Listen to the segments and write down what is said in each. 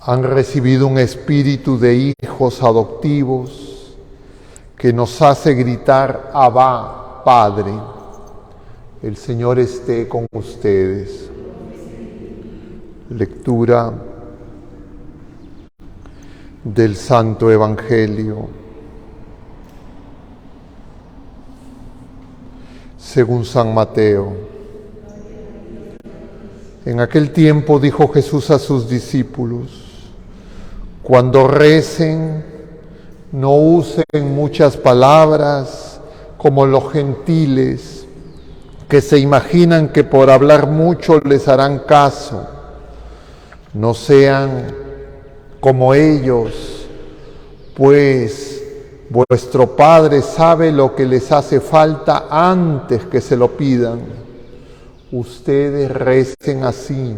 han recibido un espíritu de hijos adoptivos que nos hace gritar: Abba, Padre. El Señor esté con ustedes. Lectura del Santo Evangelio según San Mateo. En aquel tiempo dijo Jesús a sus discípulos: cuando recen, no usen muchas palabras como los gentiles, que se imaginan que por hablar mucho les harán caso. No sean como ellos, pues vuestro Padre sabe lo que les hace falta antes que se lo pidan. Ustedes recen así: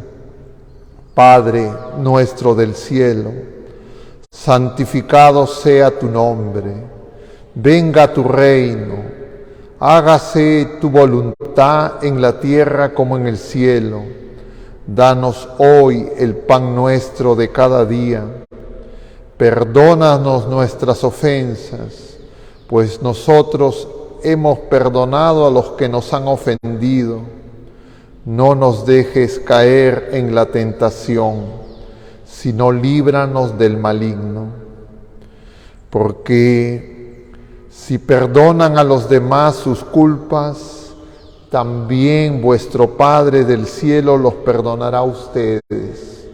Padre nuestro del cielo, santificado sea tu nombre, venga tu reino, hágase tu voluntad en la tierra como en el cielo. Danos hoy el pan nuestro de cada día. Perdónanos nuestras ofensas, pues nosotros hemos perdonado a los que nos han ofendido. No nos dejes caer en la tentación, sino líbranos del maligno. Porque si perdonan a los demás sus culpas, también vuestro Padre del cielo los perdonará a ustedes.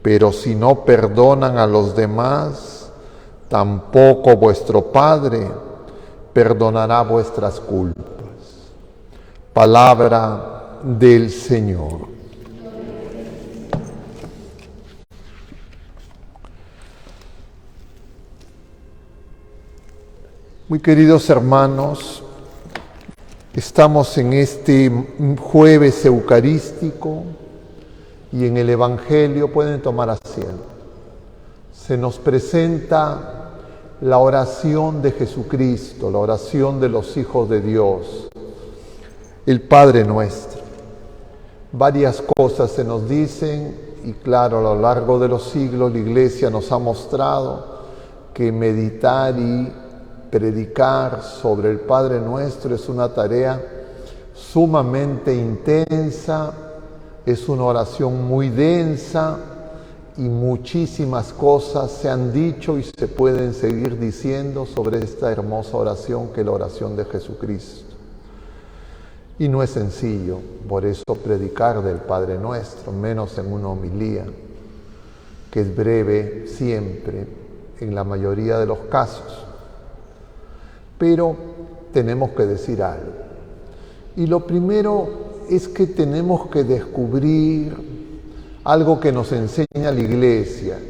Pero si no perdonan a los demás, tampoco vuestro Padre perdonará vuestras culpas. Palabra del Señor. Muy queridos hermanos, estamos en este jueves eucarístico y en el Evangelio, pueden tomar asiento, se nos presenta la oración de Jesucristo, la oración de los hijos de Dios, el Padre Nuestro. Varias cosas se nos dicen y claro, a lo largo de los siglos la Iglesia nos ha mostrado que meditar y predicar sobre el Padre Nuestro es una tarea sumamente intensa, es una oración muy densa y muchísimas cosas se han dicho y se pueden seguir diciendo sobre esta hermosa oración que es la oración de Jesucristo. Y no es sencillo, por eso predicar del Padre Nuestro, menos en una homilía, que es breve siempre, en la mayoría de los casos. Pero tenemos que decir algo. Y lo primero es que tenemos que descubrir algo que nos enseña la Iglesia,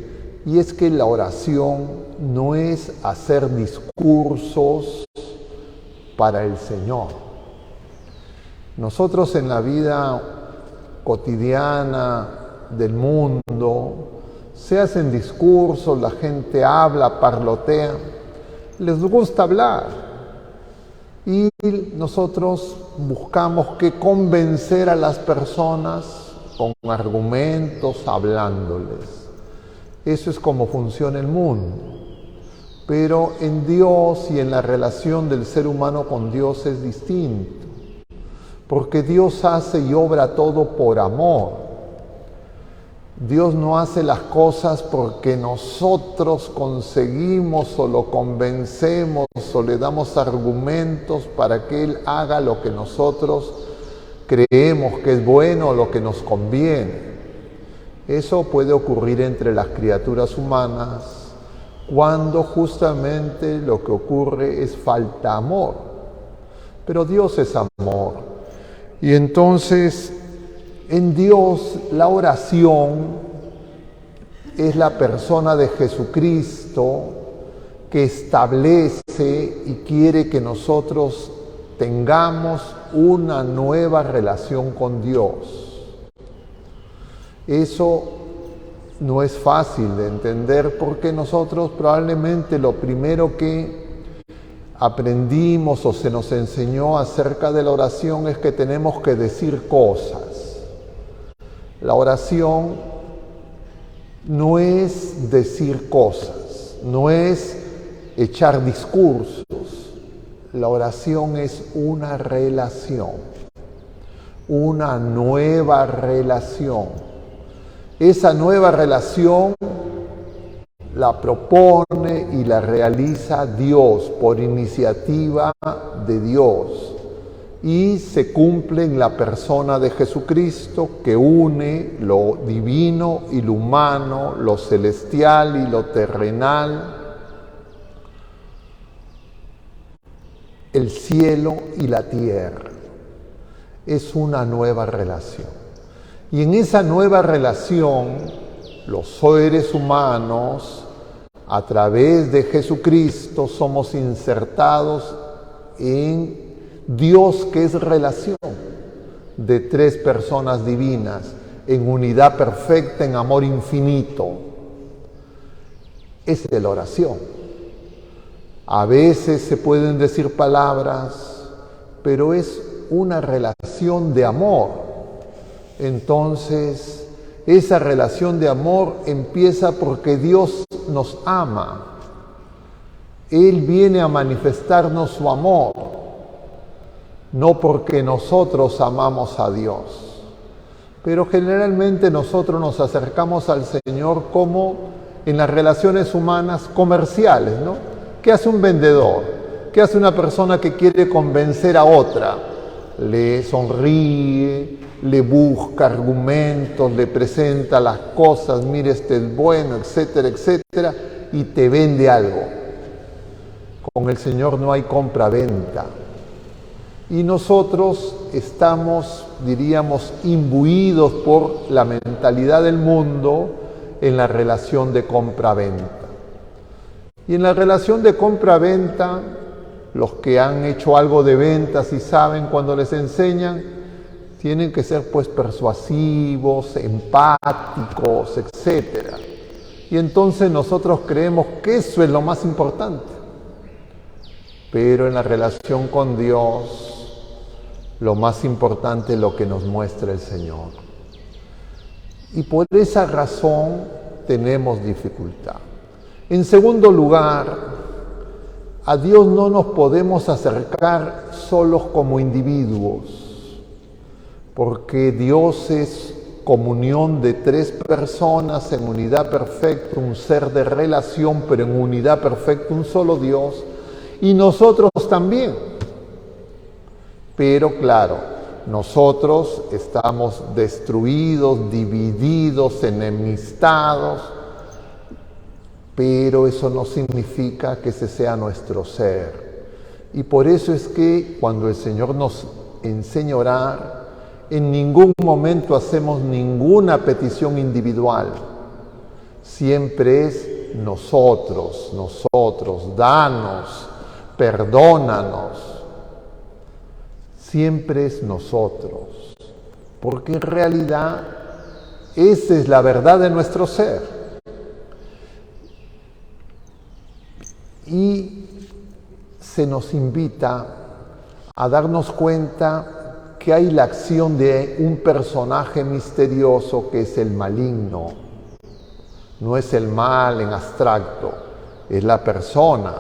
y es que la oración no es hacer discursos para el Señor. Nosotros en la vida cotidiana del mundo se hacen discursos, la gente habla, parlotea, les gusta hablar y nosotros buscamos que convencer a las personas con argumentos, hablándoles. Eso es como funciona el mundo. Pero en Dios y en la relación del ser humano con Dios es distinto. Porque Dios hace y obra todo por amor. Dios no hace las cosas porque nosotros conseguimos o lo convencemos o le damos argumentos para que Él haga lo que nosotros creemos que es bueno o lo que nos conviene. Eso puede ocurrir entre las criaturas humanas cuando justamente lo que ocurre es falta de amor. Pero Dios es amor. Y entonces, en Dios, la oración es la persona de Jesucristo que establece y quiere que nosotros tengamos una nueva relación con Dios. Eso no es fácil de entender porque nosotros probablemente lo primero que aprendimos o se nos enseñó acerca de la oración es que tenemos que decir cosas. La oración no es decir cosas, no es echar discursos. La oración es una relación, una nueva relación. Esa nueva relación la propone y la realiza Dios por iniciativa de Dios y se cumple en la persona de Jesucristo, que une lo divino y lo humano, lo celestial y lo terrenal, el cielo y la tierra. Es una nueva relación. Y en esa nueva relación, los seres humanos, a través de Jesucristo, somos insertados en Dios, que es relación de tres personas divinas, en unidad perfecta, en amor infinito. Es de la oración. A veces se pueden decir palabras, pero es una relación de amor. Entonces, esa relación de amor empieza porque Dios nos ama. Él viene a manifestarnos su amor, no porque nosotros amamos a Dios. Pero generalmente nosotros nos acercamos al Señor como en las relaciones humanas comerciales, ¿no? ¿Qué hace un vendedor? ¿Qué hace una persona que quiere convencer a otra? Le sonríe, le busca argumentos, le presenta las cosas, mire, este es bueno, etcétera, etcétera, y te vende algo. Con el Señor no hay compra-venta. Y nosotros estamos, diríamos, imbuidos por la mentalidad del mundo en la relación de compra-venta. Y en la relación de compra-venta, los que han hecho algo de ventas y saben cuando les enseñan, tienen que ser pues persuasivos, empáticos, etc. Y entonces nosotros creemos que eso es lo más importante. Pero en la relación con Dios, lo más importante es lo que nos muestra el Señor. Y por esa razón tenemos dificultad. En segundo lugar, a Dios no nos podemos acercar solos como individuos, porque Dios es comunión de tres personas en unidad perfecta, un ser de relación, pero en unidad perfecta, un solo Dios, y nosotros también. Pero claro, nosotros estamos destruidos, divididos, enemistados, pero eso no significa que ese sea nuestro ser. Y por eso es que cuando el Señor nos enseña a orar, en ningún momento hacemos ninguna petición individual. Siempre es nosotros, danos, perdónanos. Siempre es nosotros, porque en realidad esa es la verdad de nuestro ser. Y se nos invita a darnos cuenta que hay la acción de un personaje misterioso que es el maligno. No es el mal en abstracto, es la persona,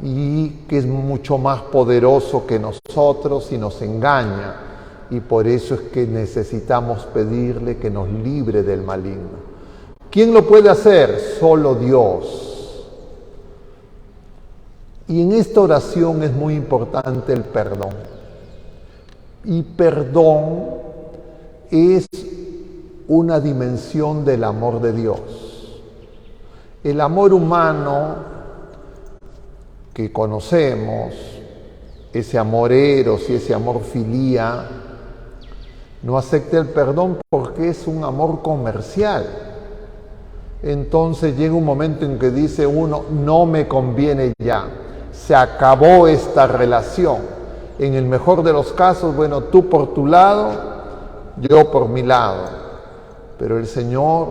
y que es mucho más poderoso que nosotros y nos engaña. Y por eso es que necesitamos pedirle que nos libre del maligno. ¿Quién lo puede hacer? Solo Dios. Y en esta oración es muy importante el perdón. Y perdón es una dimensión del amor de Dios. El amor humano que conocemos, ese amor eros y ese amor filía, no acepta el perdón porque es un amor comercial. Entonces llega un momento en que dice uno, no me conviene ya. Se acabó esta relación. En el mejor de los casos, bueno, tú por tu lado, yo por mi lado. Pero el Señor,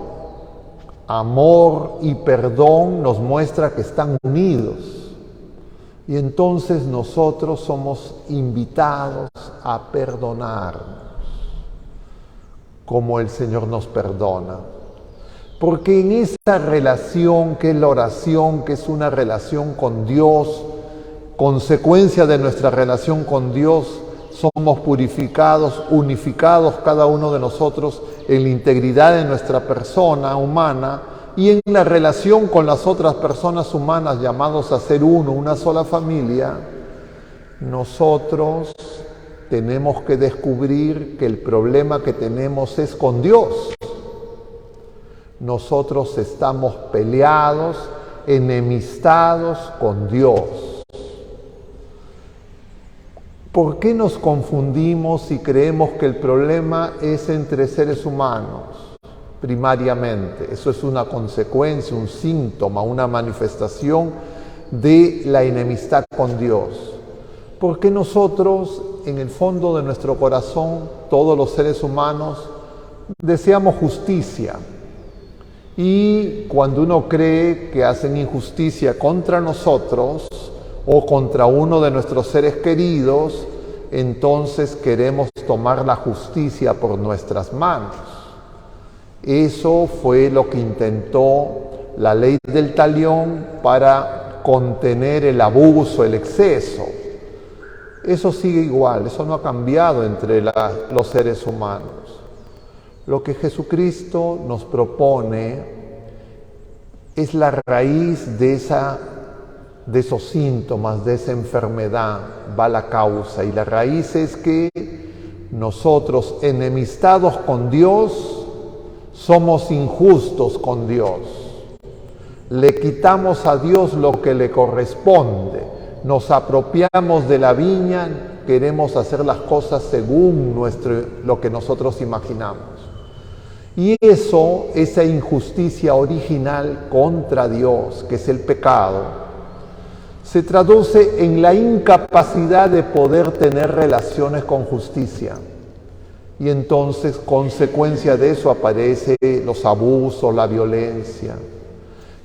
amor y perdón, nos muestra que están unidos. Y entonces nosotros somos invitados a perdonarnos, como el Señor nos perdona. Porque en esa relación que es la oración, que es una relación con Dios, consecuencia de nuestra relación con Dios, somos purificados, unificados cada uno de nosotros en la integridad de nuestra persona humana y en la relación con las otras personas humanas llamados a ser uno, una sola familia. Nosotros tenemos que descubrir que el problema que tenemos es con Dios. Nosotros estamos peleados, enemistados con Dios. ¿Por qué nos confundimos y creemos que el problema es entre seres humanos? Primariamente, eso es una consecuencia, un síntoma, una manifestación de la enemistad con Dios. Porque nosotros, en el fondo de nuestro corazón, todos los seres humanos, deseamos justicia. Y cuando uno cree que hacen injusticia contra nosotros o contra uno de nuestros seres queridos, entonces queremos tomar la justicia por nuestras manos. Eso fue lo que intentó la ley del talión para contener el abuso, el exceso. Eso sigue igual, eso no ha cambiado entre los seres humanos. Lo que Jesucristo nos propone es la raíz de esos síntomas, de esa enfermedad, va la causa. Y la raíz es que nosotros, enemistados con Dios, somos injustos con Dios. Le quitamos a Dios lo que le corresponde. Nos apropiamos de la viña, queremos hacer las cosas según lo que nosotros imaginamos. Y eso, esa injusticia original contra Dios, que es el pecado, se traduce en la incapacidad de poder tener relaciones con justicia. Y entonces, consecuencia de eso, aparecen los abusos, la violencia,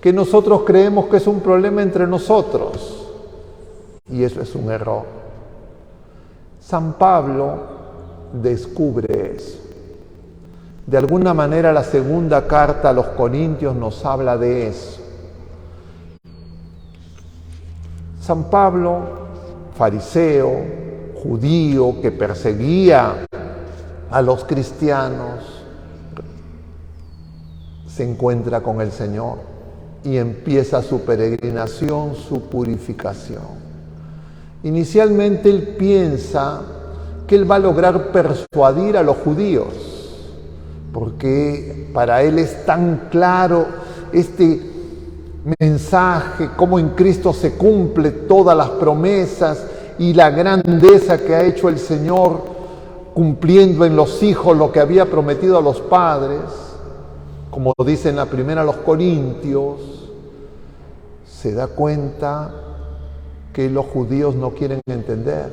que nosotros creemos que es un problema entre nosotros. Y eso es un error. San Pablo descubre eso. De alguna manera la segunda carta a los Corintios nos habla de eso. San Pablo, fariseo, judío, que perseguía a los cristianos, se encuentra con el Señor y empieza su peregrinación, su purificación. Inicialmente él piensa que él va a lograr persuadir a los judíos, porque para él es tan claro este mensaje, cómo en Cristo se cumple todas las promesas y la grandeza que ha hecho el Señor cumpliendo en los hijos lo que había prometido a los padres, como dice en la primera a los Corintios. Se da cuenta que los judíos no quieren entender,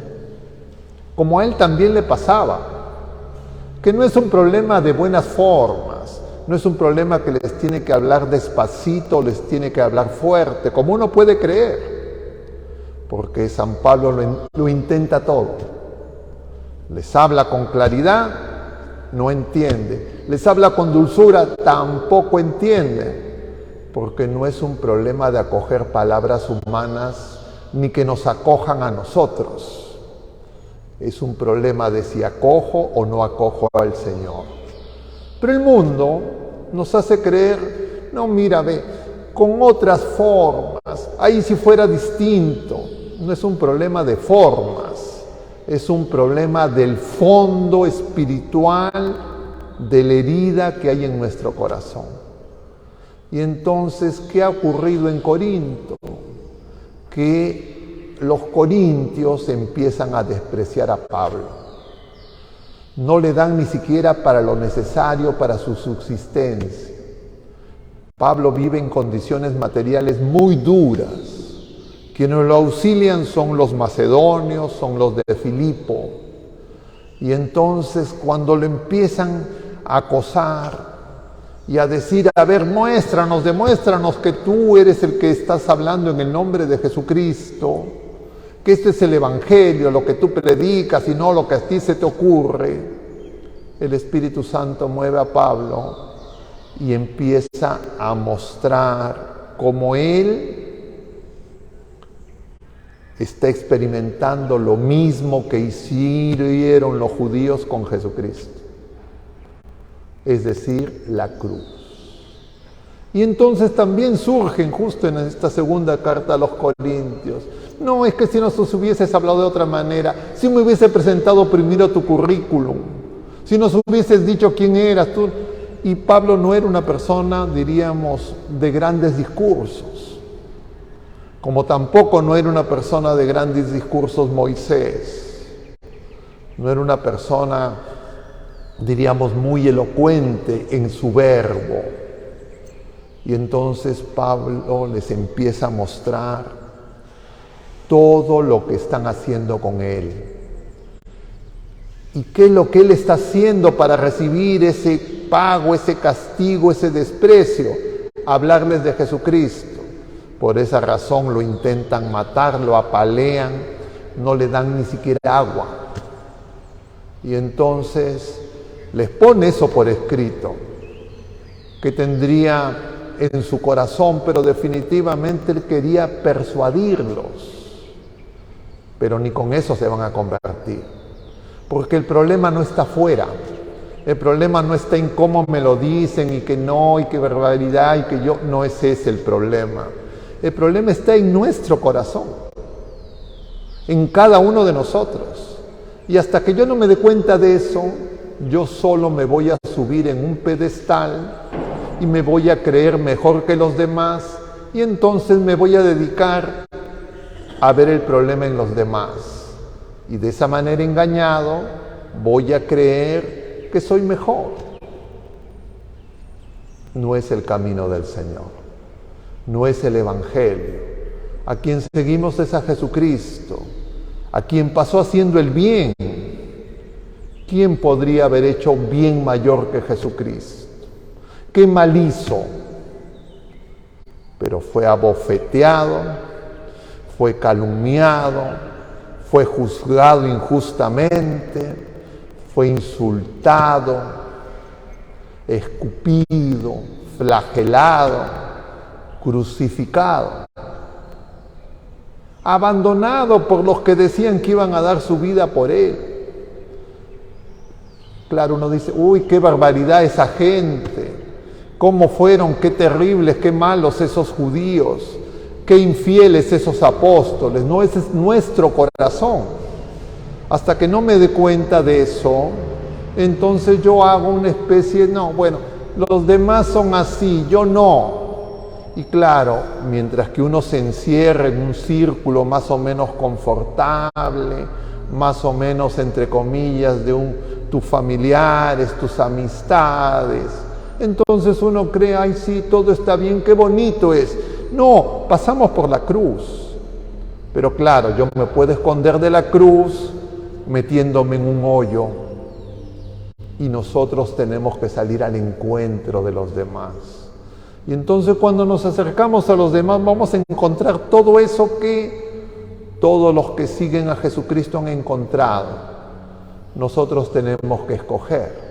como a él también le pasaba, que no es un problema de buenas formas, no es un problema que les tiene que hablar despacito, les tiene que hablar fuerte, como uno puede creer, porque San Pablo lo intenta todo. Les habla con claridad, no entiende. Les habla con dulzura, tampoco entiende, porque no es un problema de acoger palabras humanas ni que nos acojan a nosotros. Es un problema de si acojo o no acojo al Señor. Pero el mundo nos hace creer, no, mira, ve, con otras formas, ahí si fuera distinto. No es un problema de formas, es un problema del fondo espiritual, de la herida que hay en nuestro corazón. Y entonces, ¿qué ha ocurrido en Corinto? Que los corintios empiezan a despreciar a Pablo. No le dan ni siquiera para lo necesario para su subsistencia. Pablo vive en condiciones materiales muy duras. Quienes lo auxilian son los macedonios, son los de Filipo. Y entonces cuando lo empiezan a acosar y a decir, a ver, demuéstranos que tú eres el que estás hablando en el nombre de Jesucristo, que este es el Evangelio, lo que tú predicas y no lo que a ti se te ocurre, el Espíritu Santo mueve a Pablo y empieza a mostrar cómo él está experimentando lo mismo que hicieron los judíos con Jesucristo, es decir, la cruz. Y entonces también surgen justo en esta segunda carta a los Corintios: no, es que si nos hubieses hablado de otra manera, si me hubiese presentado primero tu currículum, si nos hubieses dicho quién eras tú. Y Pablo no era una persona, diríamos, de grandes discursos, como tampoco no era una persona de grandes discursos Moisés. No era una persona, diríamos, muy elocuente en su verbo. Y entonces Pablo les empieza a mostrar todo lo que están haciendo con él. ¿Y qué es lo que él está haciendo para recibir ese pago, ese castigo, ese desprecio? Hablarles de Jesucristo. Por esa razón lo intentan matar, lo apalean, no le dan ni siquiera agua. Y entonces les pone eso por escrito, que tendría en su corazón, pero definitivamente él quería persuadirlos. Pero ni con eso se van a convertir, porque el problema no está afuera, el problema no está en cómo me lo dicen y que no, y que barbaridad, y que yo, no es ese el problema. El problema está en nuestro corazón, en cada uno de nosotros. Y hasta que yo no me dé cuenta de eso, yo solo me voy a subir en un pedestal y me voy a creer mejor que los demás, y entonces me voy a dedicar a ver el problema en los demás. Y de esa manera, engañado, voy a creer que soy mejor. No es el camino del Señor, no es el Evangelio. A quien seguimos es a Jesucristo, a quien pasó haciendo el bien. ¿Quién podría haber hecho bien mayor que Jesucristo? ¿Qué mal hizo? Pero fue abofeteado, fue calumniado, fue juzgado injustamente, fue insultado, escupido, flagelado, crucificado, abandonado por los que decían que iban a dar su vida por él. Claro, uno dice: uy, qué barbaridad esa gente, cómo fueron, qué terribles, qué malos esos judíos, qué infieles esos apóstoles. No, ese es nuestro corazón. Hasta que no me dé cuenta de eso, entonces yo hago una especie, no, bueno, los demás son así, yo no. Y claro, mientras que uno se encierra en un círculo más o menos confortable, más o menos, entre comillas, de tus familiares, tus amistades, entonces uno cree: ay, sí, todo está bien, qué bonito es. No, pasamos por la cruz. Pero claro, yo me puedo esconder de la cruz metiéndome en un hoyo. Y nosotros tenemos que salir al encuentro de los demás. Y entonces, cuando nos acercamos a los demás, vamos a encontrar todo eso que todos los que siguen a Jesucristo han encontrado. Nosotros tenemos que escoger.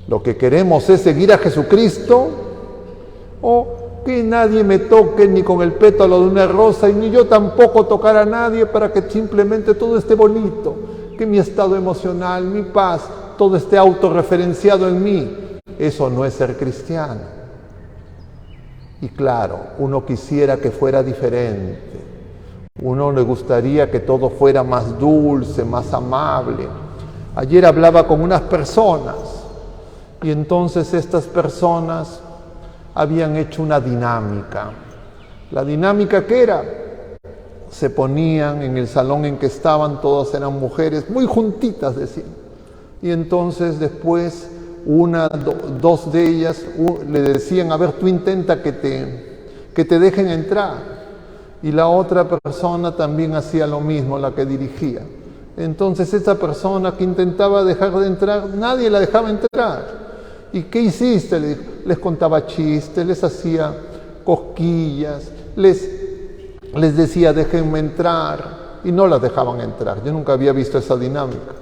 Lo que queremos es seguir a Jesucristo, o que nadie me toque ni con el pétalo de una rosa, y ni yo tampoco tocar a nadie, para que simplemente todo esté bonito, que mi estado emocional, mi paz, todo esté autorreferenciado en mí. Eso no es ser cristiano. Y claro, uno quisiera que fuera diferente. Uno le gustaría que todo fuera más dulce, más amable. Ayer hablaba con unas personas, y entonces estas personas habían hecho una dinámica. La dinámica, ¿qué era? Se ponían en el salón en que estaban, todas eran mujeres, muy juntitas, decían. Y entonces después dos de ellas le decían: a ver, tú intenta que te dejen entrar. Y la otra persona también hacía lo mismo, la que dirigía. Entonces esa persona que intentaba dejar de entrar, nadie la dejaba entrar. ¿Y qué hiciste? Les contaba chistes, les hacía cosquillas, les decía: déjenme entrar, y no las dejaban entrar. Yo nunca había visto esa dinámica.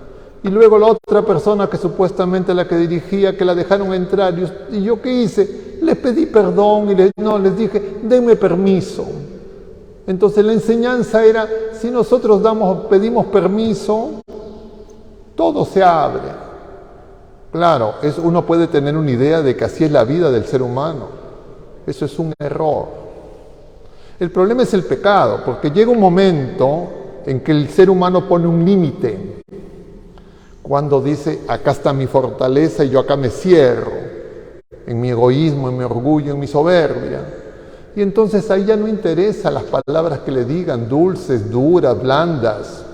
Y luego la otra persona que supuestamente la que dirigía, que la dejaron entrar. ¿Y yo qué hice? Les pedí perdón y les dije, denme permiso. Entonces la enseñanza era, si nosotros pedimos permiso, todo se abre. Claro, uno puede tener una idea de que así es la vida del ser humano. Eso es un error. El problema es el pecado, porque llega un momento en que el ser humano pone un límite. Cuando dice, acá está mi fortaleza y yo acá me cierro, en mi egoísmo, en mi orgullo, en mi soberbia. Y entonces ahí ya no interesa las palabras que le digan, dulces, duras, blandas,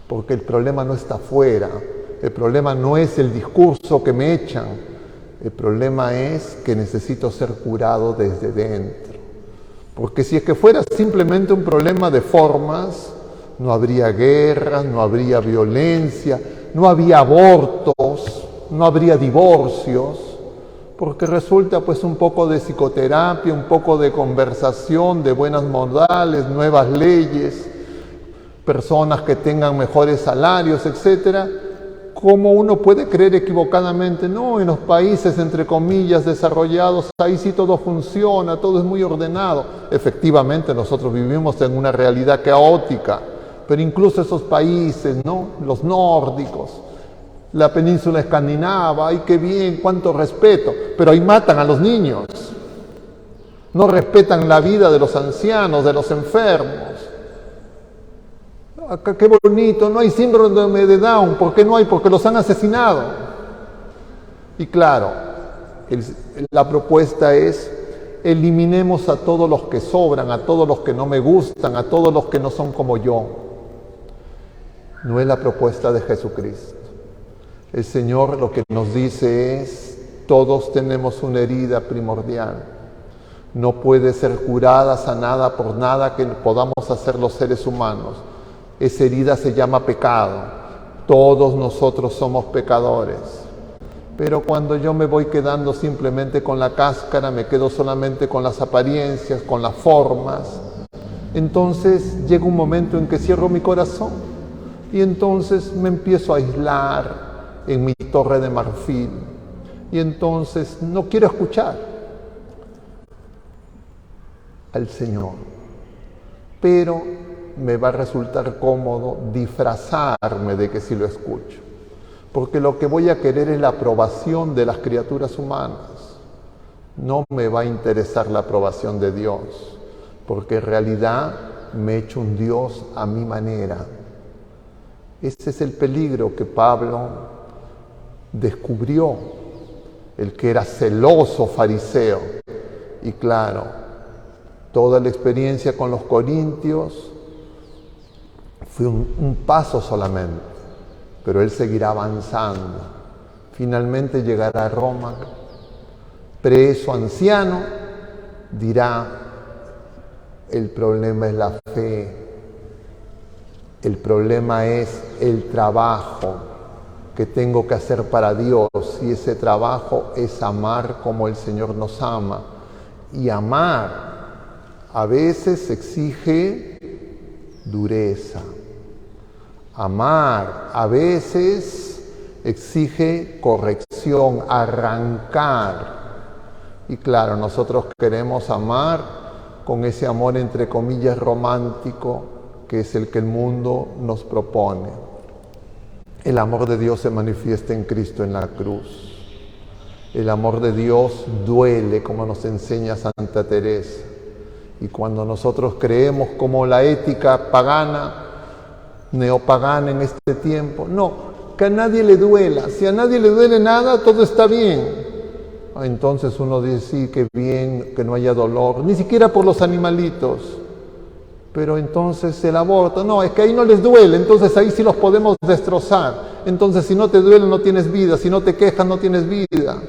porque el problema no está afuera, el problema no es el discurso que me echan, el problema es que necesito ser curado desde dentro. Porque si es que fuera simplemente un problema de formas, no habría guerras, no habría violencia, no habría abortos, no habría divorcios, porque resulta pues un poco de psicoterapia, un poco de conversación, de buenas modales, nuevas leyes, personas que tengan mejores salarios, etcétera. ¿Cómo uno puede creer equivocadamente? No, en los países, entre comillas, desarrollados, ahí sí todo funciona, todo es muy ordenado. Efectivamente, nosotros vivimos en una realidad caótica, pero incluso esos países, ¿no? Los nórdicos, la península escandinava, ¡ay, qué bien, cuánto respeto! Pero ahí matan a los niños, no respetan la vida de los ancianos, de los enfermos. Acá qué bonito, no hay síndrome de Down. ¿Por qué no hay? Porque los han asesinado. Y claro, la propuesta es, eliminemos a todos los que sobran, a todos los que no me gustan, a todos los que no son como yo. No es la propuesta de Jesucristo. El Señor lo que nos dice es, todos tenemos una herida primordial. No puede ser curada, sanada por nada que podamos hacer los seres humanos. Esa herida se llama pecado. Todos nosotros somos pecadores. Pero cuando yo me voy quedando simplemente con la cáscara, me quedo solamente con las apariencias, con las formas, entonces llega un momento en que cierro mi corazón y entonces me empiezo a aislar en mi torre de marfil y entonces no quiero escuchar al Señor. Pero me va a resultar cómodo disfrazarme de que sí lo escucho, porque lo que voy a querer es la aprobación de las criaturas humanas. No me va a interesar la aprobación de Dios, porque en realidad me he hecho un Dios a mi manera. Ese es el peligro que Pablo descubrió, el que era celoso fariseo. Y claro, toda la experiencia con los corintios fue un paso solamente, pero él seguirá avanzando. Finalmente llegará a Roma, preso, anciano, dirá, el problema es la fe, el problema es el trabajo que tengo que hacer para Dios, y ese trabajo es amar como el Señor nos ama. Y amar a veces exige dureza. Amar a veces exige corrección, arrancar. Y claro, nosotros queremos amar con ese amor entre comillas romántico, que es el que el mundo nos propone. El amor de Dios se manifiesta en Cristo en la cruz. El amor de Dios duele, como nos enseña Santa Teresa. Y cuando nosotros creemos como la ética pagana, neopagana en este tiempo, no, que a nadie le duela. Si a nadie le duele nada, todo está bien. Entonces uno dice, sí, qué bien que no haya dolor, ni siquiera por los animalitos. Pero entonces el aborto, no, es que ahí no les duele, entonces ahí sí los podemos destrozar. Entonces si no te duele no tienes vida, si no te quejas no tienes vida.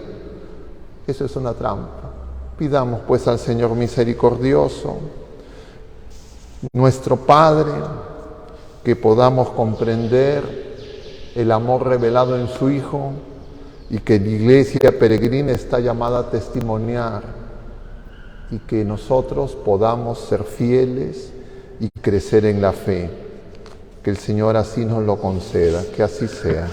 Eso es una trampa. Pidamos pues al Señor misericordioso, nuestro Padre, que podamos comprender el amor revelado en su Hijo y que la Iglesia peregrina está llamada a testimoniar, y que nosotros podamos ser fieles y crecer en la fe. Que el Señor así nos lo conceda, que así sea.